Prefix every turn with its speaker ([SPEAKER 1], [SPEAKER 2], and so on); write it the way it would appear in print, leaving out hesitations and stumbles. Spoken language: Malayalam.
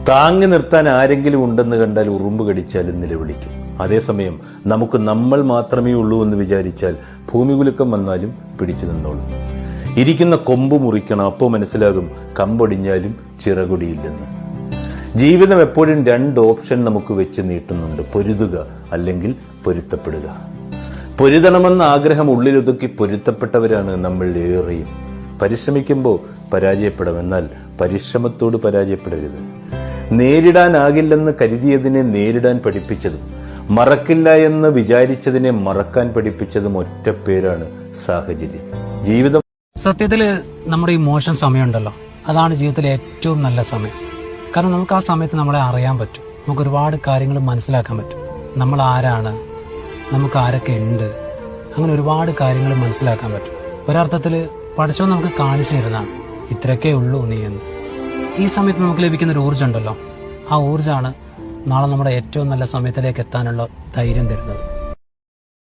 [SPEAKER 1] താങ്ങി നിർത്താൻ ആരെങ്കിലും ഉണ്ടെന്ന് കണ്ടാൽ ഉറുമ്പ് കടിച്ചാലും നിലവിളിക്കും. അതേസമയം നമുക്ക് നമ്മൾ മാത്രമേ ഉള്ളൂ എന്ന് വിചാരിച്ചാൽ ഭൂമികുലുക്കം വന്നാലും പിടിച്ചു നിന്നോളും. ഇരിക്കുന്ന കൊമ്പ് മുറിക്കണം, അപ്പോൾ മനസ്സിലാകും കമ്പൊടിഞ്ഞാലും ചിറകൊടിയില്ലെന്ന്. ജീവിതം എപ്പോഴും 2 ഓപ്ഷൻ നമുക്ക് വെച്ച് നീട്ടുന്നുണ്ട്: പൊരുതുക അല്ലെങ്കിൽ പൊരുത്തപ്പെടുക. പൊരുതണമെന്ന ആഗ്രഹം ഉള്ളിലൊതുക്കി പൊരുത്തപ്പെട്ടവരാണ് നമ്മൾ ഏറെയും. പരിശ്രമിക്കുമ്പോൾ പരാജയപ്പെടാം, എന്നാൽ പരിശ്രമത്തോട് പരാജയപ്പെടരുത്. നേരിടാനാകില്ലെന്ന് കരുതിയതിനെ നേരിടാൻ പഠിപ്പിച്ചതും മറക്കില്ല എന്ന് വിചാരിച്ചതിനെ മറക്കാൻ പഠിപ്പിച്ചതും ഒറ്റ പേരാണ് സാഹചര്യം. ജീവിതം
[SPEAKER 2] സത്യത്തില് നമ്മുടെ ഈ മോശം സമയമുണ്ടല്ലോ, അതാണ് ജീവിതത്തിലെ ഏറ്റവും നല്ല സമയം. കാരണം നമുക്ക് ആ സമയത്ത് നമ്മളെ അറിയാൻ പറ്റും, നമുക്ക് ഒരുപാട് കാര്യങ്ങൾ മനസ്സിലാക്കാൻ പറ്റും. നമ്മൾ ആരാണ്, നമുക്ക് ആരൊക്കെ ഉണ്ട്, അങ്ങനെ ഒരുപാട് കാര്യങ്ങൾ മനസ്സിലാക്കാൻ പറ്റും. ഒരർത്ഥത്തില് പഠിച്ചോ നമുക്ക് കാണിച്ചു തരുന്നതാണ് ഇത്രയൊക്കെ ഉള്ളൂ നീ എന്ന്. ഈ സമയത്ത് നമുക്ക് ലഭിക്കുന്ന ഒരു ഊർജ്ജം ഉണ്ടല്ലോ, ആ ഊർജ്ജമാണ് നാളെ നമ്മുടെ ഏറ്റവും നല്ല സമയത്തിലേക്ക് എത്താനുള്ള ധൈര്യം തരുന്നത്.